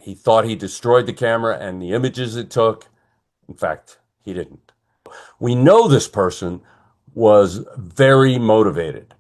He thought he destroyed the camera and the images it took. In fact, he didn't. We know this person was very motivated.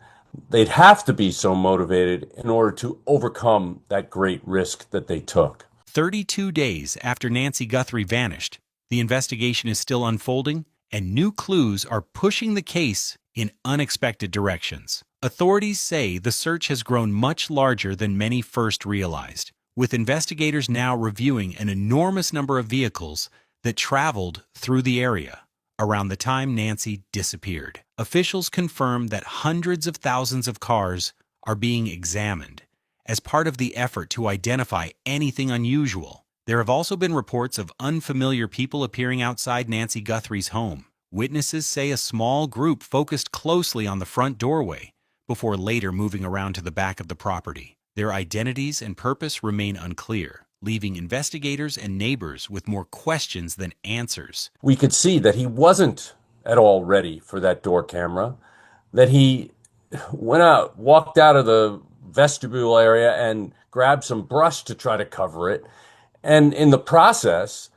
They'd have to be so motivated in order to overcome that great risk that they took. 32 days after Nancy Guthrie vanished, the investigation is still unfolding, and new clues are pushing the case in unexpected directions. Authorities say the search has grown much larger than many first realized, with investigators now reviewing an enormous number of vehicles that traveled through the area around the time Nancy disappeared. Officials confirm that hundreds of thousands of cars are being examined as part of the effort to identify anything unusual. There have also been reports of unfamiliar people appearing outside Nancy Guthrie's home. Witnesses say a small group focused closely on the front doorway before later moving around to the back of the property. Their identities and purpose remain unclear, leaving investigators and neighbors with more questions than answers. We could see that he wasn't at all ready for that door camera, that he walked out of the vestibule area and grabbed some brush to try to cover it. And in the process,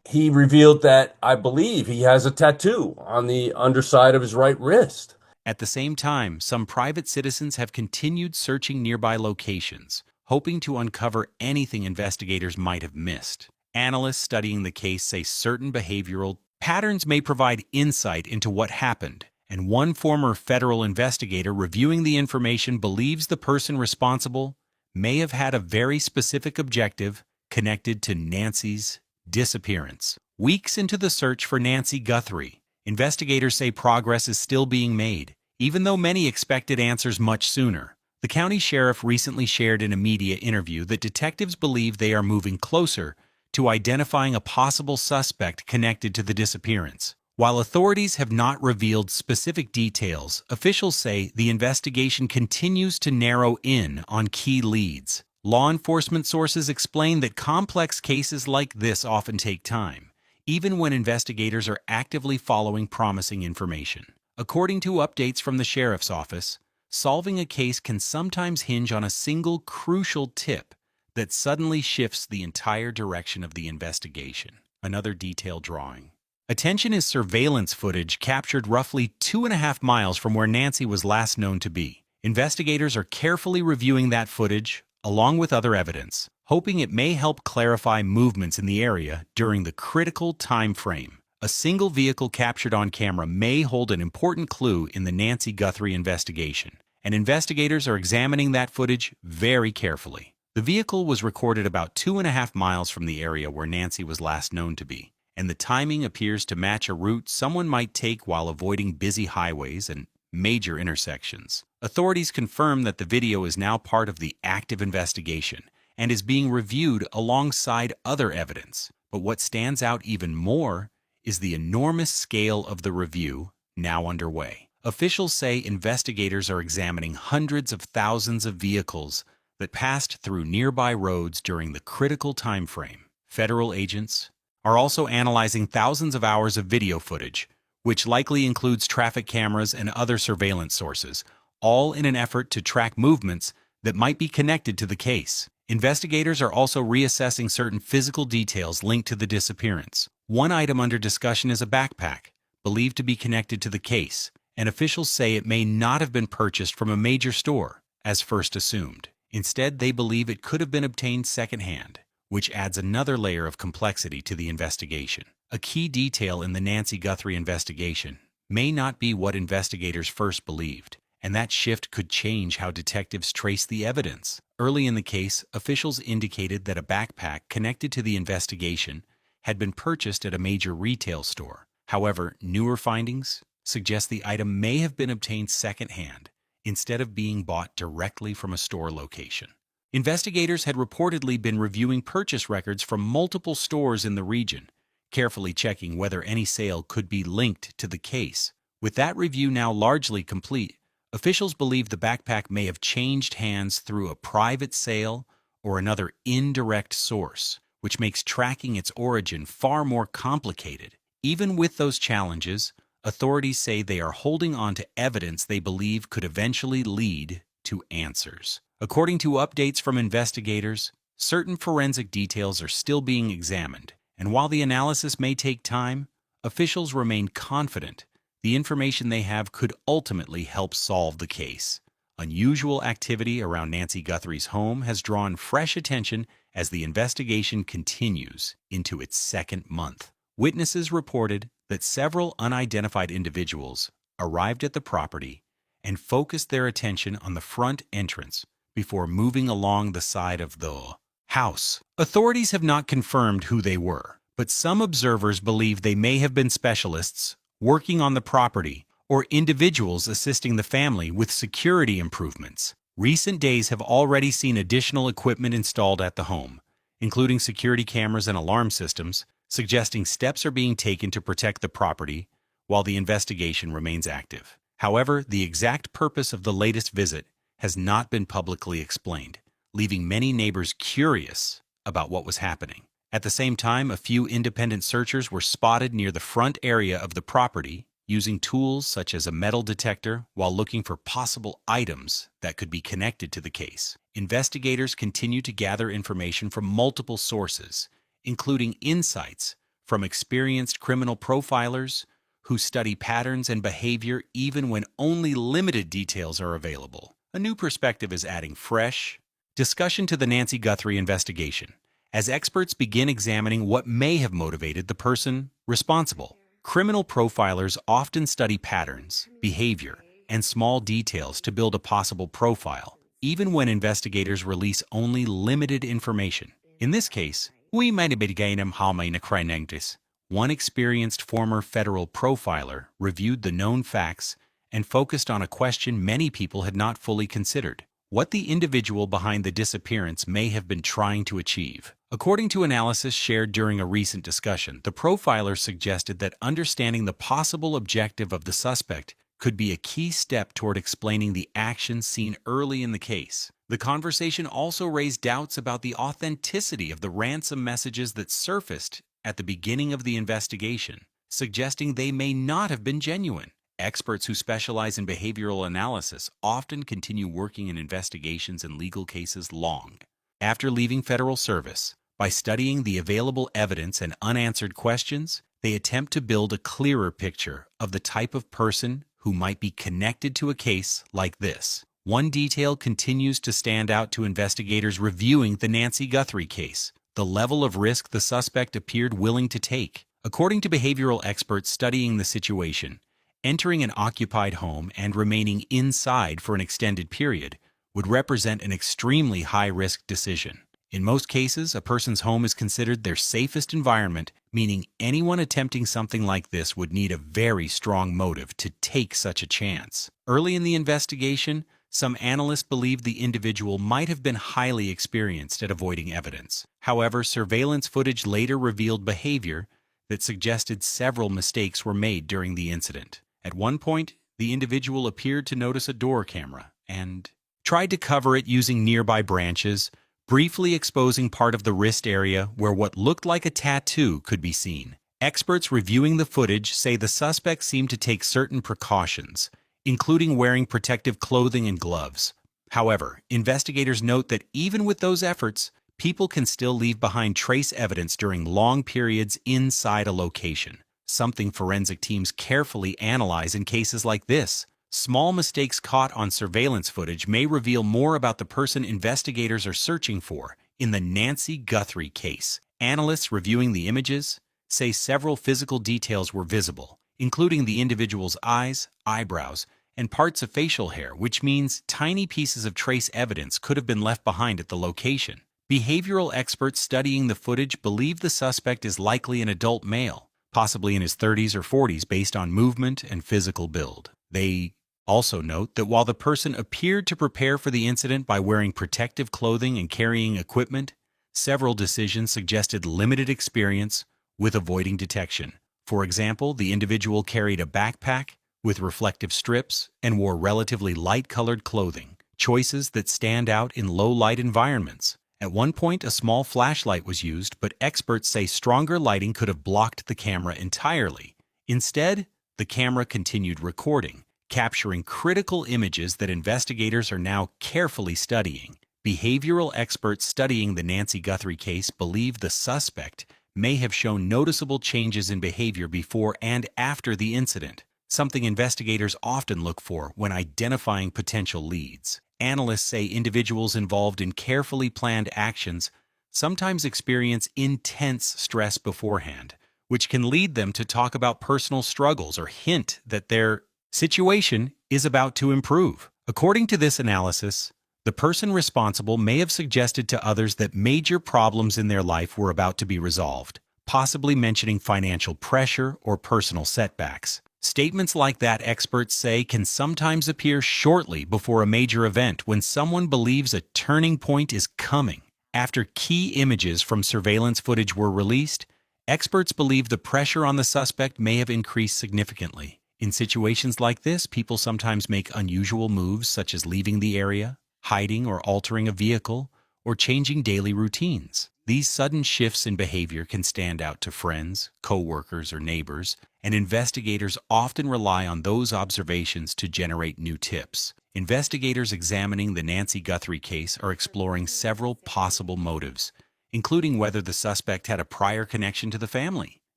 he revealed that I believe he has a tattoo on the underside of his right wrist. At the same time, some private citizens have continued searching nearby locations, hoping to uncover anything investigators might have missed. Analysts studying the case say certain behavioral patterns may provide insight into what happened, and one former federal investigator reviewing the information believes the person responsible may have had a very specific objective connected to Nancy's disappearance. Weeks into the search for Nancy Guthrie, investigators say progress is still being made, even though many expected answers much sooner. The county sheriff recently shared in a media interview that detectives believe they are moving closer to identifying a possible suspect connected to the disappearance. While authorities have not revealed specific details, officials say the investigation continues to narrow in on key leads. Law enforcement sources explain that complex cases like this often take time, even when investigators are actively following promising information. According to updates from the sheriff's office, solving a case can sometimes hinge on a single crucial tip that suddenly shifts the entire direction of the investigation. Another detail drawing attention is surveillance footage captured roughly 2.5 miles from where Nancy was last known to be. Investigators are carefully reviewing that footage, along with other evidence, hoping it may help clarify movements in the area during the critical time frame. A single vehicle captured on camera may hold an important clue in the Nancy Guthrie investigation, and investigators are examining that footage very carefully. The vehicle was recorded about 2.5 miles from the area where Nancy was last known to be, and the timing appears to match a route someone might take while avoiding busy highways and major intersections. Authorities confirm that the video is now part of the active investigation and is being reviewed alongside other evidence. But what stands out even more is the enormous scale of the review now underway. Officials say investigators are examining hundreds of thousands of vehicles that passed through nearby roads during the critical time frame. Federal agents are also analyzing thousands of hours of video footage, which likely includes traffic cameras and other surveillance sources, all in an effort to track movements that might be connected to the case. Investigators are also reassessing certain physical details linked to the disappearance. One item under discussion is a backpack, believed to be connected to the case, and officials say it may not have been purchased from a major store, as first assumed. Instead, they believe it could have been obtained secondhand, which adds another layer of complexity to the investigation. A key detail in the Nancy Guthrie investigation may not be what investigators first believed, and that shift could change how detectives trace the evidence. Early in the case, officials indicated that a backpack connected to the investigation had been purchased at a major retail store. However, newer findings suggest the item may have been obtained secondhand instead of being bought directly from a store location. Investigators had reportedly been reviewing purchase records from multiple stores in the region, carefully checking whether any sale could be linked to the case. With that review now largely complete, officials believe the backpack may have changed hands through a private sale or another indirect source, which makes tracking its origin far more complicated. Even with those challenges, authorities say they are holding on to evidence they believe could eventually lead to answers. According to updates from investigators, certain forensic details are still being examined, and while the analysis may take time, officials remain confident the information they have could ultimately help solve the case. Unusual activity around Nancy Guthrie's home has drawn fresh attention as the investigation continues into its second month. Witnesses reported that several unidentified individuals arrived at the property and focused their attention on the front entrance before moving along the side of the house. Authorities have not confirmed who they were, but some observers believe they may have been specialists working on the property or individuals assisting the family with security improvements. Recent days have already seen additional equipment installed at the home, including security cameras and alarm systems, suggesting steps are being taken to protect the property while the investigation remains active. However, the exact purpose of the latest visit has not been publicly explained, leaving many neighbors curious about what was happening. At the same time, a few independent searchers were spotted near the front area of the property, using tools such as a metal detector while looking for possible items that could be connected to the case. Investigators continue to gather information from multiple sources, including insights from experienced criminal profilers who study patterns and behavior even when only limited details are available. A new perspective is adding fresh discussion to the Nancy Guthrie investigation, as experts begin examining what may have motivated the person responsible. Criminal profilers often study patterns, behavior, and small details to build a possible profile, even when investigators release only limited information. In this case, we might have begun harming a crinectis. One experienced former federal profiler reviewed the known facts and focused on a question many people had not fully considered: what the individual behind the disappearance may have been trying to achieve. According to analysis shared during a recent discussion, the profiler suggested that understanding the possible objective of the suspect could be a key step toward explaining the actions seen early in the case. The conversation also raised doubts about the authenticity of the ransom messages that surfaced at the beginning of the investigation, suggesting they may not have been genuine. Experts who specialize in behavioral analysis often continue working in investigations and legal cases long after leaving federal service. By studying the available evidence and unanswered questions, they attempt to build a clearer picture of the type of person who might be connected to a case like this. One detail continues to stand out to investigators reviewing the Nancy Guthrie case: the level of risk the suspect appeared willing to take. According to behavioral experts studying the situation, entering an occupied home and remaining inside for an extended period would represent an extremely high-risk decision. In most cases, a person's home is considered their safest environment, meaning anyone attempting something like this would need a very strong motive to take such a chance. Early in the investigation, some analysts believed the individual might have been highly experienced at avoiding evidence. However, surveillance footage later revealed behavior that suggested several mistakes were made during the incident. At one point, the individual appeared to notice a door camera and tried to cover it using nearby branches, briefly exposing part of the wrist area where what looked like a tattoo could be seen. Experts reviewing the footage say the suspect seemed to take certain precautions, including wearing protective clothing and gloves. However, investigators note that even with those efforts, people can still leave behind trace evidence during long periods inside a location, something forensic teams carefully analyze in cases like this. Small mistakes caught on surveillance footage may reveal more about the person investigators are searching for in the Nancy Guthrie case. Analysts reviewing the images say several physical details were visible, including the individual's eyes, eyebrows, and parts of facial hair, which means tiny pieces of trace evidence could have been left behind at the location. Behavioral experts studying the footage believe the suspect is likely an adult male, possibly in his 30s or 40s based on movement and physical build. They also note that while the person appeared to prepare for the incident by wearing protective clothing and carrying equipment, several decisions suggested limited experience with avoiding detection. For example, the individual carried a backpack with reflective strips and wore relatively light-colored clothing, choices that stand out in low-light environments. At one point, a small flashlight was used, but experts say stronger lighting could have blocked the camera entirely. Instead, the camera continued recording, capturing critical images that investigators are now carefully studying. Behavioral experts studying the Nancy Guthrie case believe the suspect may have shown noticeable changes in behavior before and after the incident, something investigators often look for when identifying potential leads. Analysts say individuals involved in carefully planned actions sometimes experience intense stress beforehand, which can lead them to talk about personal struggles or hint that their situation is about to improve. According to this analysis, the person responsible may have suggested to others that major problems in their life were about to be resolved, possibly mentioning financial pressure or personal setbacks. Statements like that, experts say, can sometimes appear shortly before a major event when someone believes a turning point is coming. After key images from surveillance footage were released, experts believe the pressure on the suspect may have increased significantly. In situations like this, people sometimes make unusual moves such as leaving the area, hiding or altering a vehicle, or changing daily routines. These sudden shifts in behavior can stand out to friends, co-workers, or neighbors, and investigators often rely on those observations to generate new tips. Investigators examining the Nancy Guthrie case are exploring several possible motives, including whether the suspect had a prior connection to the family.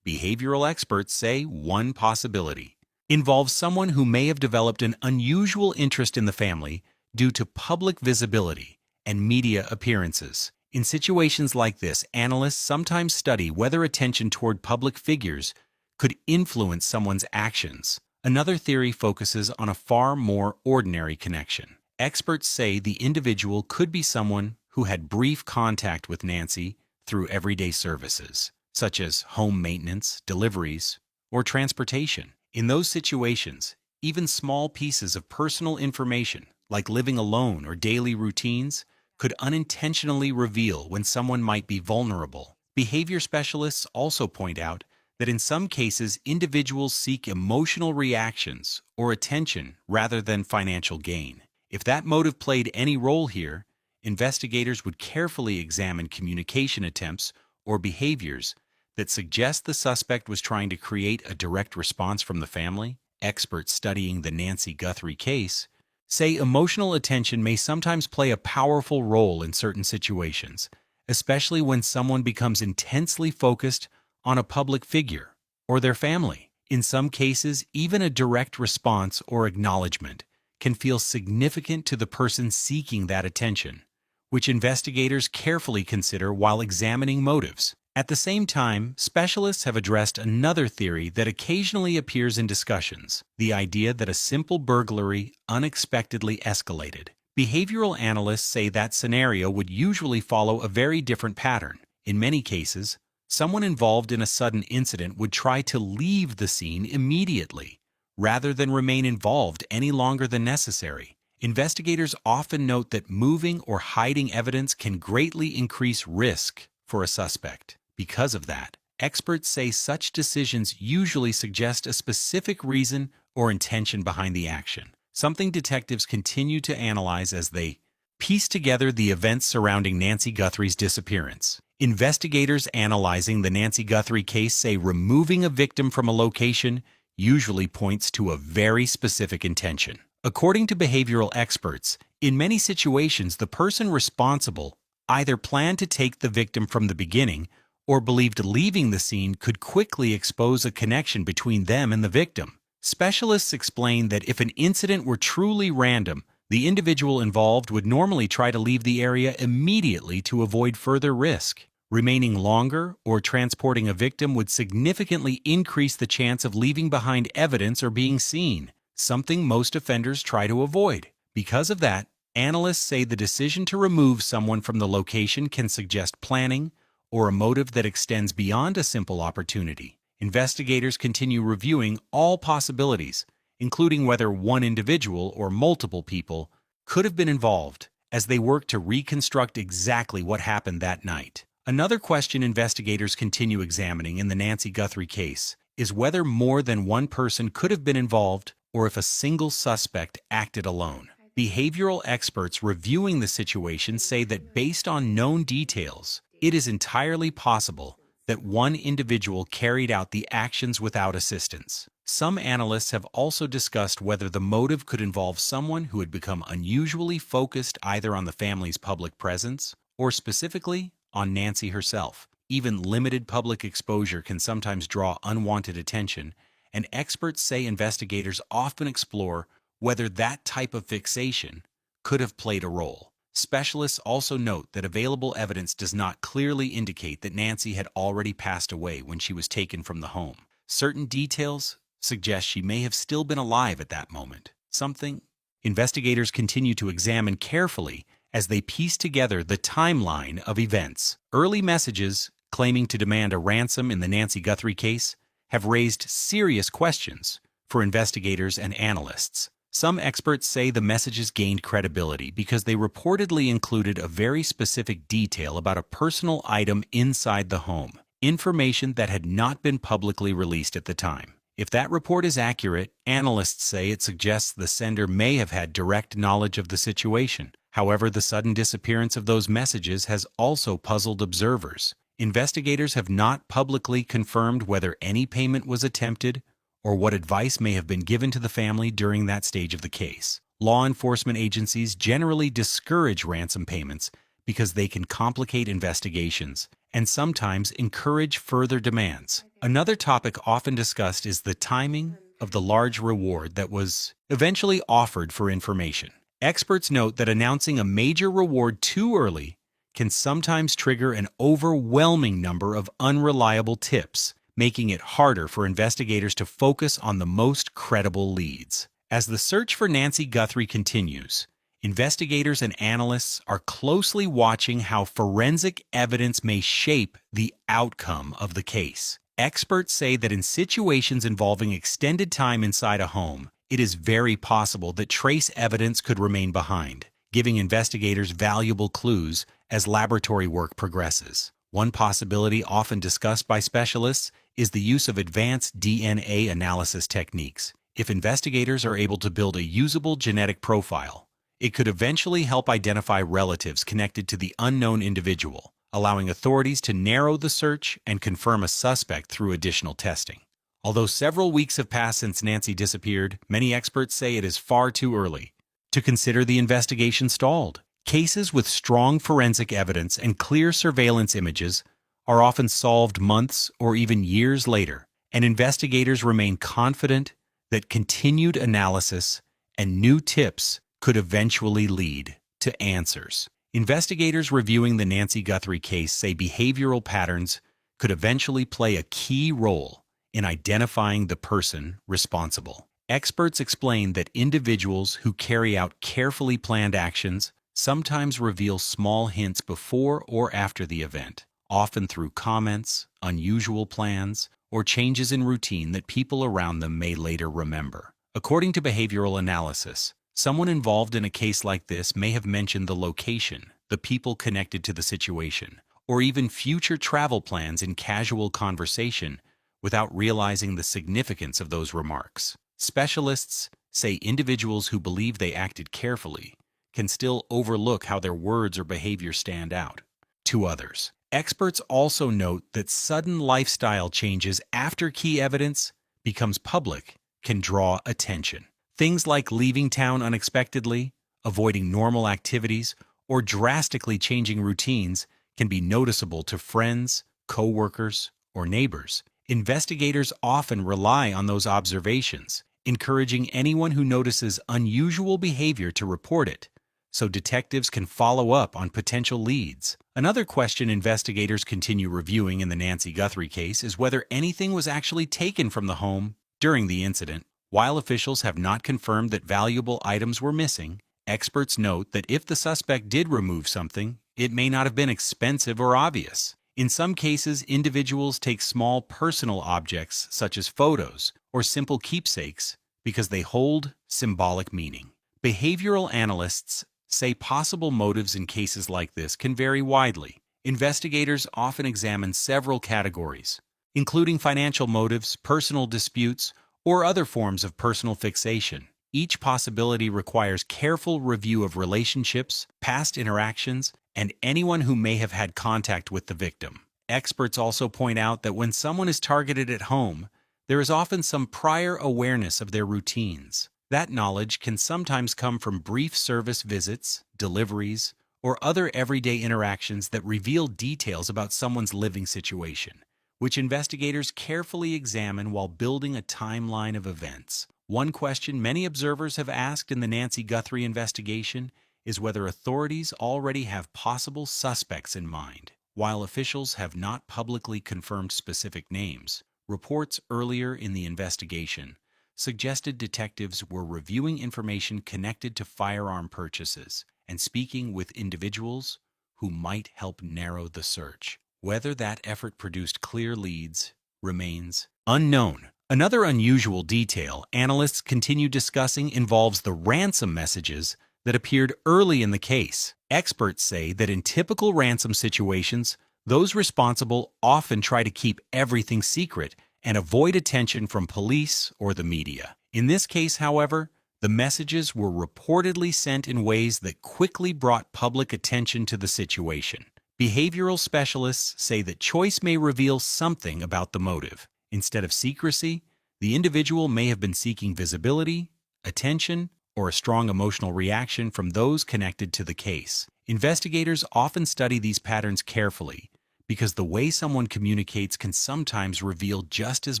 Behavioral experts say one possibility involves someone who may have developed an unusual interest in the family due to public visibility and media appearances. In situations like this, analysts sometimes study whether attention toward public figures could influence someone's actions. Another theory focuses on a far more ordinary connection. Experts say the individual could be someone who had brief contact with Nancy through everyday services, such as home maintenance, deliveries, or transportation. In those situations, even small pieces of personal information, like living alone or daily routines, could unintentionally reveal when someone might be vulnerable. Behavior specialists also point out that in some cases, individuals seek emotional reactions or attention rather than financial gain. If that motive played any role here, investigators would carefully examine communication attempts or behaviors that suggest the suspect was trying to create a direct response from the family. Experts studying the Nancy Guthrie case say emotional attention may sometimes play a powerful role in certain situations, especially when someone becomes intensely focused on a public figure or their family. In some cases, even a direct response or acknowledgement can feel significant to the person seeking that attention, which investigators carefully consider while examining motives. At the same time, specialists have addressed another theory that occasionally appears in discussions: the idea that a simple burglary unexpectedly escalated. Behavioral analysts say that scenario would usually follow a very different pattern. In many cases, someone involved in a sudden incident would try to leave the scene immediately, rather than remain involved any longer than necessary. Investigators often note that moving or hiding evidence can greatly increase risk for a suspect. Because of that, experts say such decisions usually suggest a specific reason or intention behind the action, something detectives continue to analyze as they piece together the events surrounding Nancy Guthrie's disappearance. Investigators analyzing the Nancy Guthrie case say removing a victim from a location usually points to a very specific intention. According to behavioral experts, in many situations the person responsible either planned to take the victim from the beginning or believed leaving the scene could quickly expose a connection between them and the victim. Specialists explain that if an incident were truly random, the individual involved would normally try to leave the area immediately to avoid further risk. Remaining longer or transporting a victim would significantly increase the chance of leaving behind evidence or being seen, something most offenders try to avoid. Because of that, analysts say the decision to remove someone from the location can suggest planning or a motive that extends beyond a simple opportunity. Investigators continue reviewing all possibilities, including whether one individual or multiple people could have been involved, as they work to reconstruct exactly what happened that night. Another question investigators continue examining in the Nancy Guthrie case is whether more than one person could have been involved or if a single suspect acted alone. Behavioral experts reviewing the situation say that based on known details, it is entirely possible that one individual carried out the actions without assistance. Some analysts have also discussed whether the motive could involve someone who had become unusually focused either on the family's public presence or specifically on Nancy herself. Even limited public exposure can sometimes draw unwanted attention, and experts say investigators often explore whether that type of fixation could have played a role. Specialists also note that available evidence does not clearly indicate that Nancy had already passed away when she was taken from the home. Certain details suggest she may have still been alive at that moment, something investigators continue to examine carefully as they piece together the timeline of events. Early messages claiming to demand a ransom in the Nancy Guthrie case have raised serious questions for investigators and analysts. Some experts say the messages gained credibility because they reportedly included a very specific detail about a personal item inside the home, information that had not been publicly released at the time. If that report is accurate, analysts say it suggests the sender may have had direct knowledge of the situation. However, the sudden disappearance of those messages has also puzzled observers. Investigators have not publicly confirmed whether any payment was attempted or what advice may have been given to the family during that stage of the case. Law enforcement agencies generally discourage ransom payments because they can complicate investigations and sometimes encourage further demands. Another topic often discussed is the timing of the large reward that was eventually offered for information. Experts note that announcing a major reward too early can sometimes trigger an overwhelming number of unreliable tips, making it harder for investigators to focus on the most credible leads. As the search for Nancy Guthrie continues, investigators and analysts are closely watching how forensic evidence may shape the outcome of the case. Experts say that in situations involving extended time inside a home, it is very possible that trace evidence could remain behind, giving investigators valuable clues as laboratory work progresses. One possibility often discussed by specialists is the use of advanced DNA analysis techniques. If investigators are able to build a usable genetic profile, it could eventually help identify relatives connected to the unknown individual, allowing authorities to narrow the search and confirm a suspect through additional testing. Although several weeks have passed since Nancy disappeared, many experts say it is far too early to consider the investigation stalled. Cases with strong forensic evidence and clear surveillance images are often solved months or even years later, and investigators remain confident that continued analysis and new tips could eventually lead to answers. Investigators reviewing the Nancy Guthrie case say behavioral patterns could eventually play a key role in identifying the person responsible. Experts explain that individuals who carry out carefully planned actions sometimes reveal small hints before or after the event, often through comments, unusual plans, or changes in routine that people around them may later remember. According to behavioral analysis, someone involved in a case like this may have mentioned the location, the people connected to the situation, or even future travel plans in casual conversation without realizing the significance of those remarks. Specialists say individuals who believe they acted carefully can still overlook how their words or behavior stand out to others. Experts also note that sudden lifestyle changes after key evidence becomes public can draw attention. Things like leaving town unexpectedly, avoiding normal activities, or drastically changing routines can be noticeable to friends, co-workers, or neighbors. Investigators often rely on those observations, encouraging anyone who notices unusual behavior to report it, so detectives can follow up on potential leads. Another question investigators continue reviewing in the Nancy Guthrie case is whether anything was actually taken from the home during the incident. While officials have not confirmed that valuable items were missing, experts note that if the suspect did remove something, it may not have been expensive or obvious. In some cases, individuals take small personal objects such as photos or simple keepsakes because they hold symbolic meaning. Behavioral analysts say possible motives in cases like this can vary widely. Investigators often examine several categories, including financial motives, personal disputes, or other forms of personal fixation. Each possibility requires careful review of relationships, past interactions, and anyone who may have had contact with the victim. Experts also point out that when someone is targeted at home, there is often some prior awareness of their routines. That knowledge can sometimes come from brief service visits, deliveries, or other everyday interactions that reveal details about someone's living situation, which investigators carefully examine while building a timeline of events. One question many observers have asked in the Nancy Guthrie investigation is whether authorities already have possible suspects in mind. While officials have not publicly confirmed specific names, reports earlier in the investigation suggested detectives were reviewing information connected to firearm purchases and speaking with individuals who might help narrow the search. Whether that effort produced clear leads remains unknown. Another unusual detail analysts continue discussing involves the ransom messages that appeared early in the case. Experts say that in typical ransom situations, those responsible often try to keep everything secret and avoid attention from police or the media. In this case, however, the messages were reportedly sent in ways that quickly brought public attention to the situation. Behavioral specialists say that choice may reveal something about the motive. Instead of secrecy, the individual may have been seeking visibility, attention, or a strong emotional reaction from those connected to the case. Investigators often study these patterns carefully because the way someone communicates can sometimes reveal just as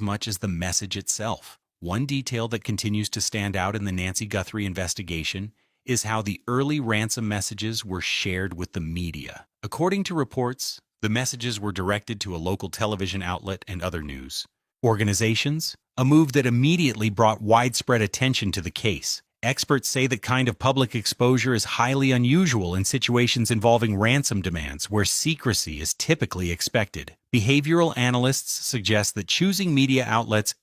much as the message itself. One detail that continues to stand out in the Nancy Guthrie investigation is how the early ransom messages were shared with the media. According to reports, the messages were directed to a local television outlet and other news organizations, a move that immediately brought widespread attention to the case. Experts say that kind of public exposure is highly unusual in situations involving ransom demands where secrecy is typically expected. Behavioral analysts suggest that choosing media outlets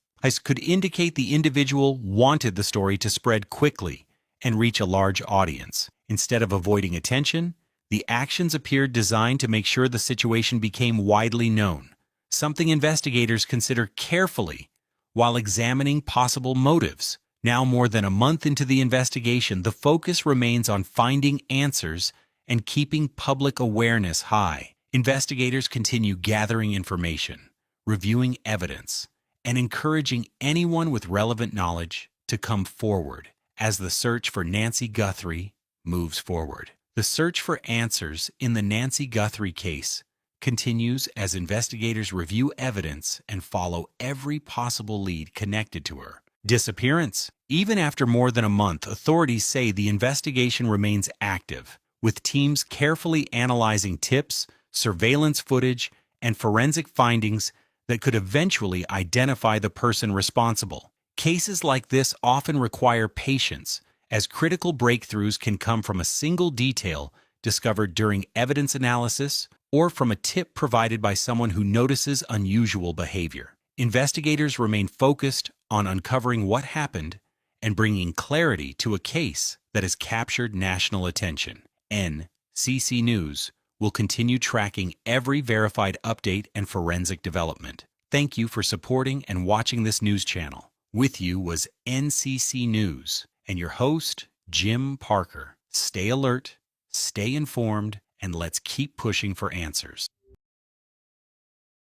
could indicate the individual wanted the story to spread quickly and reach a large audience. Instead of avoiding attention, the actions appeared designed to make sure the situation became widely known, something investigators consider carefully while examining possible motives. Now, more than a month into the investigation, the focus remains on finding answers and keeping public awareness high. Investigators continue gathering information, reviewing evidence, and encouraging anyone with relevant knowledge to come forward as the search for Nancy Guthrie moves forward. The search for answers in the Nancy Guthrie case continues as investigators review evidence and follow every possible lead connected to her disappearance. Even after more than a month, authorities say the investigation remains active, with teams carefully analyzing tips, surveillance footage, and forensic findings that could eventually identify the person responsible. Cases like this often require patience, as critical breakthroughs can come from a single detail discovered during evidence analysis or from a tip provided by someone who notices unusual behavior. Investigators remain focused on uncovering what happened and bringing clarity to a case that has captured national attention. NCC News will continue tracking every verified update and forensic development. Thank you for supporting and watching this news channel. With you was NCC News and your host, Jim Parker. Stay alert, stay informed, and let's keep pushing for answers.